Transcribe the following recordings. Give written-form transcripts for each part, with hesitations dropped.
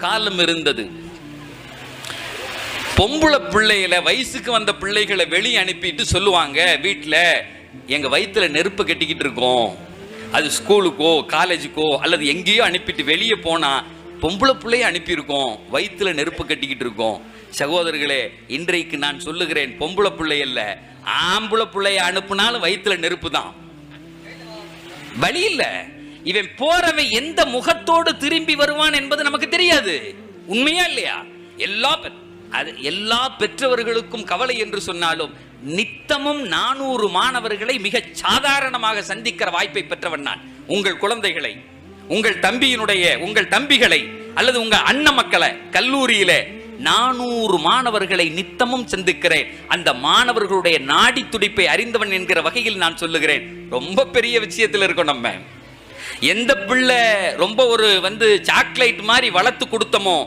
காலம் இருந்தது. பொம்பளை பிள்ளைகள வயசுக்கு வந்த பிள்ளைகளை வெளியே அனுப்பிட்டு சொல்லுவாங்க, வீட்டில் எங்கள் வயிற்றுல நெருப்பு கட்டிக்கிட்டு இருக்கோம். அது ஸ்கூலுக்கோ காலேஜுக்கோ அல்லது எங்கேயோ அனுப்பிட்டு வெளியே போனால் பொம்பளை பிள்ளைய அனுப்பியிருக்கோம், வயிற்றுல நெருப்பு கட்டிக்கிட்டு இருக்கோம். சகோதரர்களே, இன்றைக்கு நான் சொல்லுகிறேன், பொம்பளை பிள்ளை அல்ல, ஆம்பளை பிள்ளைய அனுப்புனாலும் வயிற்றுல நெருப்பு தான், வழி இல்லை. இவன் போறவன் எந்த முகத்தோடு திரும்பி வருவான் என்பது நமக்கு தெரியாது. உண்மையா இல்லையா? எல்லா பெற்றவர்களுக்கும் கவலை என்று சொன்னாலும் நித்தமும் 400 மாணவர்களை மிக சாதாரணமாக சந்திக்கிற வாய்ப்பை பெற்றவன் நான். உங்கள் குழந்தைகளை, உங்கள் தம்பிகளை அல்லது உங்க அண்ணன் மக்களை கல்லூரியில 400 மாணவர்களை நித்தமும் சந்திக்கிறேன். அந்த மாணவர்களுடைய நாடி துடிப்பை அறிந்தவன் என்கிற வகையில் நான் சொல்லுகிறேன். ரொம்ப பெரிய விஷயத்தில் இருக்கோம். நம்ம எந்த பிள்ளை ரொம்ப ஒரு சாக்லேட் மாதிரி வளர்த்து கொடுத்தமோ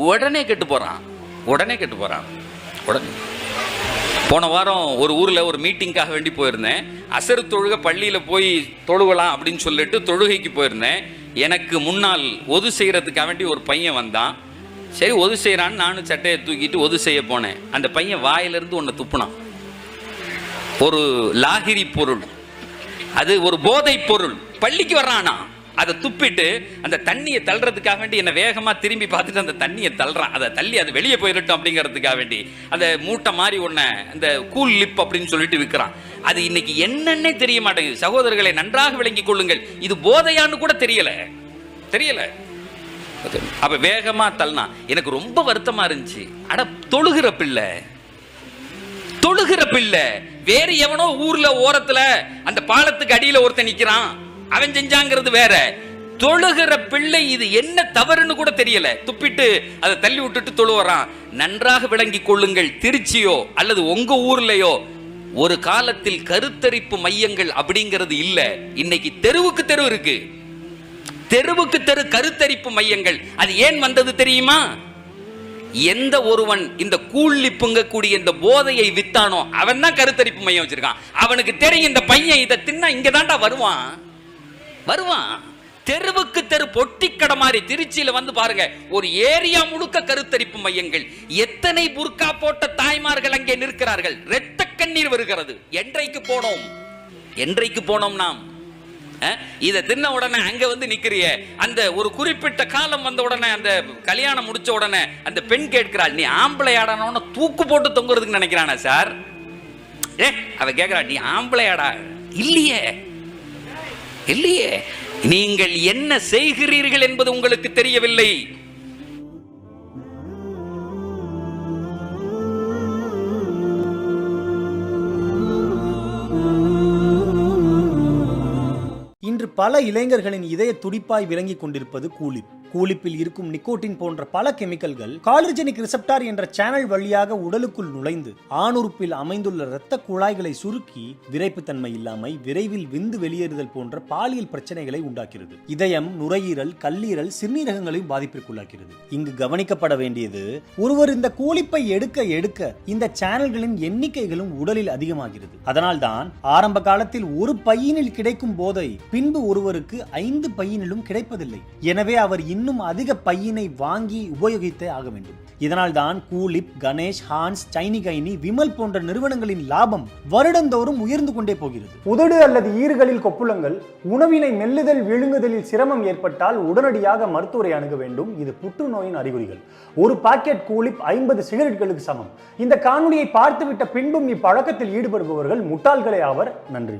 உடனே கெட்டு போறான். போன வாரம் ஒரு ஊரில் ஒரு மீட்டிங்காக வேண்டி போயிருந்தேன். அசரு தொழுக பள்ளியில் போய் தொழுகலாம் அப்படின்னு சொல்லிட்டு தொழுகைக்கு போயிருந்தேன். எனக்கு முன்னால் ஒது செய்கிறதுக்காக வேண்டி ஒரு பையன் வந்தான். சரி, ஒது செய்கிறான்னு நானும் சட்டையை தூக்கிட்டு ஒது செய்ய போனேன். அந்த பையன் வாயிலிருந்து ஒன்று துப்புனான். ஒரு லாகிரி பொருள், அது ஒரு போதை பொருள். பள்ளிக்கு வர்றானா, அதை துப்பிட்டு அந்த தண்ணியை தள்ளுறதுக்காக வேண்டி என்னை வேகமாக திரும்பி பார்த்துட்டு அந்த தண்ணியை தள்ளுறான். அதை தள்ளி அது வெளியே போயிடட்டும் அப்படிங்கிறதுக்காக வேண்டி அந்த மூட்டை மாதிரி ஒன்று, அந்த கூல் லிப் அப்படின்னு சொல்லிட்டு விற்கிறான். அது இன்னைக்கு என்னன்னே தெரிய மாட்டேங்குது. சகோதரர்களை, நன்றாக விளங்கிக் கொள்ளுங்கள், இது போதையான்னு கூட தெரியல. அப்ப வேகமா தள்ளனா எனக்கு ரொம்ப வருத்தமா இருந்துச்சு. அட, தொழுகிற பிள்ளை வேற எவனோ ஊர்ல ஓரத்துல அந்த பாலத்துக்கு அடியில ஒருத்தன் நிக்கிறான், அவன் செஞ்சாங்கிறது வேற. தொழுகிற பிள்ளை இது என்ன தவறுன்னு கூட தெரியல, துப்பிட்டு அதை தள்ளி விட்டுட்டு தொழுவறான். நன்றாக விளங்கி கொள்ளுங்கள், திருச்சியோ அல்லது உங்க ஊர்லயோ ஒரு காலத்தில் கருத்தரிப்பு மையங்கள் அப்படிங்கிறது இல்ல. இன்னைக்கு தெருவுக்கு தெரு இருக்கு, தெருவுக்கு தெரு கருத்தரிப்பு மையங்கள். அது ஏன் வந்தது தெரியுமா? எந்த ஒருவன் இந்த கூலிப்புங்க கூடிய இந்த போதையை வித்தானோ அவன் தான் கருத்தரிப்பு மையம் வச்சிருக்கான். அவனுக்கு தெரியும் இந்த பையன் இதை தின்னா இங்க தாண்டா வருவான். தெருவுக்கு தெரு பொட்டிக்கடை மாதிரி திருச்சியில பாருங்க, ஒரு ஏரியா முழுக்க கருத்தரிப்பு மையங்கள். எத்தனை புர்கா போட்ட தாய்மார்கள் அங்கே நிற்கிறார்கள், இரத்த கண்ணீர் வருகிறது. என்றைக்கு போனோம் நாம்? இதை தின்ன உடனே அங்க நிக்கிறிய, அந்த ஒரு குறிப்பிட்ட காலம் வந்த உடனே, அந்த கல்யாணம் முடிச்ச உடனே அந்த பெண் கேட்கிறாள், நீ ஆம்பளை ஆடானோன்னு தூக்கு போட்டு தொங்குறதுக்கு நினைக்கிறானா சார்? அவ கேட்கிறா, நீ ஆம்பளையாடா? இல்லையே, நீங்கள் என்ன செய்கிறீர்கள் என்பது உங்களுக்கு தெரியவில்லை. இன்று பல இளைஞர்களின் இதய துடிப்பாய் விளங்கிக் கொண்டிருப்பது கூலிப். கூலிப்பில் இருக்கும் நிக்கோட்டின் போன்ற பல கெமிக்கல்கள் காலர்ஜெனிக் ரிசெப்டார் என்ற சேனல் வழியாக உடலுக்குள் நுழைந்து ஆணுறுப்பில் அமைந்துள்ள இரத்த குழாய்களை சுருக்கி விரைப்புத்தன்மை இல்லாமல் விரைவில் விந்து வெளியேறுதல் போன்ற பாலியல் பிரச்சனைகளை உண்டாக்கிறது. இதயம், நுரையீரல், கல்லீரல், சிறுநீரகங்களையும் பாதிப்பிற்குள்ளாக்கிறது. இங்கு கவனிக்கப்பட வேண்டியது, ஒருவர் இந்த கூலிப்பை எடுக்க இந்த சேனல்களின் எண்ணிக்கைகளும் உடலில் அதிகமாகிறது. அதனால்தான் ஆரம்ப காலத்தில் ஒரு பையினில் கிடைக்கும் போதை பின்பு ஒருவருக்கு 5 பையினிலும் கிடைப்பதில்லை. எனவே அவர் இன்னும் அதிக பையினை வாங்கி உபயோகித்தே ஆக வேண்டும். இதனால் தான் கூலிப், கணேஷ், ஹான்ஸ், சைனிகைனி, விமல் போன்ற நிறுவனங்களின் லாபம் வருடந்தோறும் உயர்ந்து கொண்டே போகிறது. உதடு அல்லது ஈறுகளில் கொப்புளங்கள், உணவினை மெல்லுதல், விழுங்குதலில் சிரமம் ஏற்பட்டால் உடனடியாக மருத்துவரை அணுக வேண்டும். இது புற்றுநோயின் அறிகுறிகள். ஒரு பாக்கெட் கூலிப் 50 சிகரெட்களுக்கு சமம். இந்த காணொலியை பார்த்துவிட்ட பின்பும் இப்பழக்கத்தில் ஈடுபடுபவர்கள் முட்டாள்களே ஆவர். நன்றி.